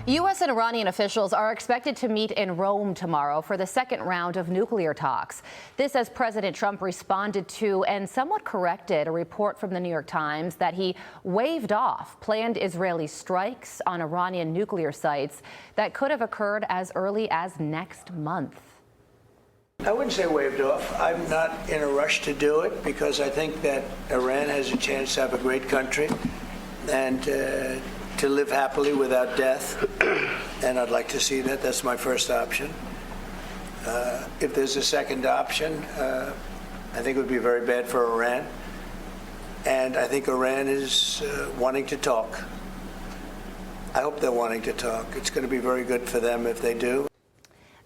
U.S. and Iranian officials are expected to meet in Rome tomorrow for the second round of nuclear talks. This as President Trump responded to and somewhat corrected a report from the New York Times that he waved off planned Israeli strikes on Iranian nuclear sites that could have occurred as early as next month. I wouldn't say waved off. I'm not in a rush to do it because I think that Iran has a chance to have a great country and to live happily without death, and I'd like to see that. That's my first option. If there's a second option, I think it would be very bad for Iran, and I think Iran is wanting to talk. I hope they're wanting to talk. It's going to be very good for them if they do.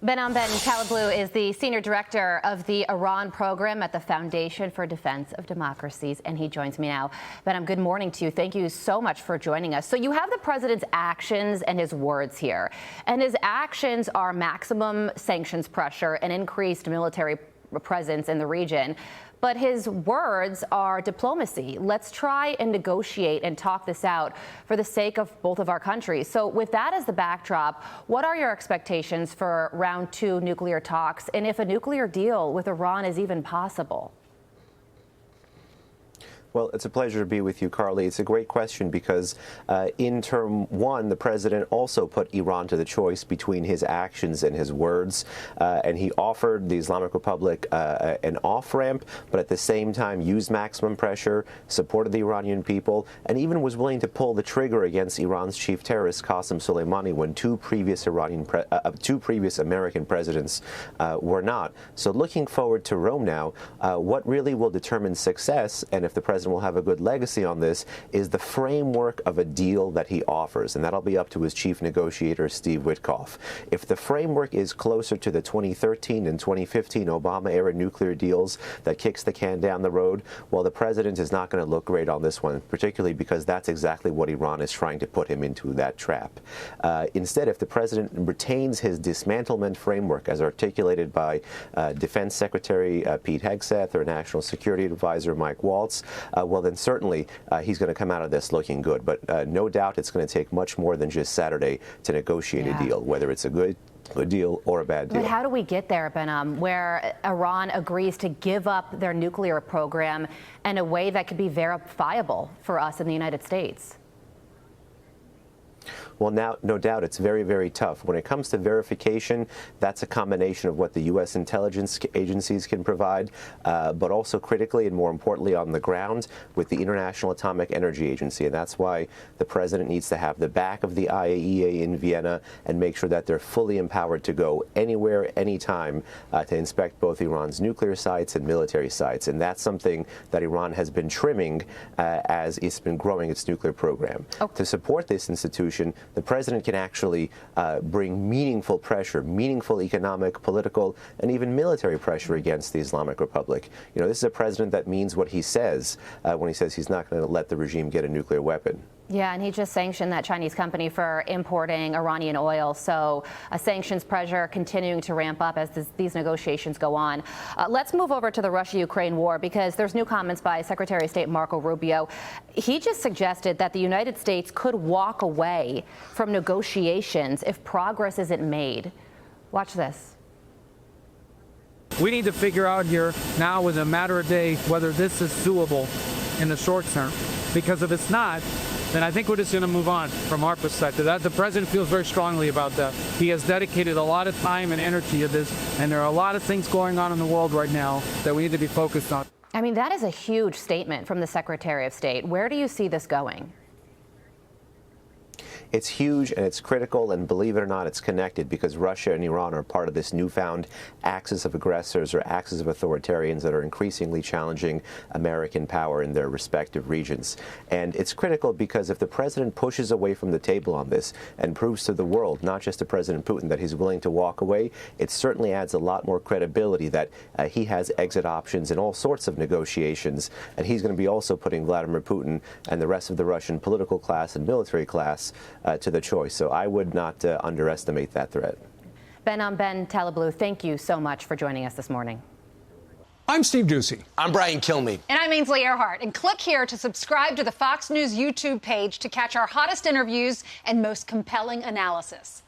Behnam Ben Taleblu is the Senior Director of the Iran Program at the Foundation for Defense of Democracies, and he joins me now. Behnam, good morning to you. Thank you so much for joining us. So you have the president's actions and his words here, and his actions are maximum sanctions pressure and increased military presence in the region. But his words are diplomacy. Let's try and negotiate and talk this out for the sake of both of our countries. So with that as the backdrop, what are your expectations for round 2 nuclear talks, and if a nuclear deal with Iran is even possible? Well, it's a pleasure to be with you, Carly. It's a great question because in term 1, the president also put Iran to the choice between his actions and his words. And he offered the Islamic Republic an off-ramp, but at the same time used maximum pressure, supported the Iranian people, and even was willing to pull the trigger against Iran's chief terrorist, Qasem Soleimani, when two previous American presidents were not. So looking forward to Rome now, what really will determine success, and if the president will have a good legacy on this, is the framework of a deal that he offers, and that'll be up to his chief negotiator, Steve Witkoff. If the framework is closer to the 2013 and 2015 Obama-era nuclear deals that kicks the can down the road, well, the president is not going to look great on this one, particularly because that's exactly what Iran is trying to put him into, that trap. Instead, if the president retains his dismantlement framework as articulated by Defense Secretary Pete Hegseth or National Security Advisor Mike Waltz, well, then certainly he's going to come out of this looking good. But no doubt it's going to take much more than just Saturday to negotiate a deal, whether it's a good deal or a bad deal. But how do we get there, Behnam, where Iran agrees to give up their nuclear program in a way that could be verifiable for us in the United States? Well, now, no doubt, it's very, very tough. When it comes to verification, that's a combination of what the U.S. intelligence agencies can provide, but also critically and more importantly on the ground with the International Atomic Energy Agency. And that's why the president needs to have the back of the IAEA in Vienna and make sure that they're fully empowered to go anywhere, anytime to inspect both Iran's nuclear sites and military sites. And that's something that Iran has been trimming as it's been growing its nuclear program. Okay. To support this institution, the president can actually bring meaningful pressure, meaningful economic, political, and even military pressure against the Islamic Republic. You know, this is a president that means what he says when he says he's not going to let the regime get a nuclear weapon. Yeah, and he just sanctioned that Chinese company for importing Iranian oil. So sanctions pressure continuing to ramp up as these negotiations go on. Let's move over to the Russia-Ukraine war, because there's new comments by Secretary of State Marco Rubio. He just suggested that the United States could walk away from negotiations if progress isn't made. Watch this. We need to figure out here now, within a matter of days, whether this is doable in the short term. Because if it's not, then I think we're just going to move on from our perspective. The president feels very strongly about that. He has dedicated a lot of time and energy to this, and there are a lot of things going on in the world right now that we need to be focused on. I mean, that is a huge statement from the Secretary of State. Where do you see this going? It's huge and it's critical, and believe it or not, it's connected because Russia and Iran are part of this newfound axis of aggressors or axis of authoritarians that are increasingly challenging American power in their respective regions. And it's critical because if the president pushes away from the table on this and proves to the world, not just to President Putin, that he's willing to walk away, it certainly adds a lot more credibility that he has exit options in all sorts of negotiations, and he's going to be also putting Vladimir Putin and the rest of the Russian political class and military class to the choice. So I would not underestimate that threat. Behnam Ben Taleblu, thank you so much for joining us this morning. I'm Steve Ducey. I'm Brian Kilmeade. And I'm Ainsley Earhart. And click here to subscribe to the Fox News YouTube page to catch our hottest interviews and most compelling analysis.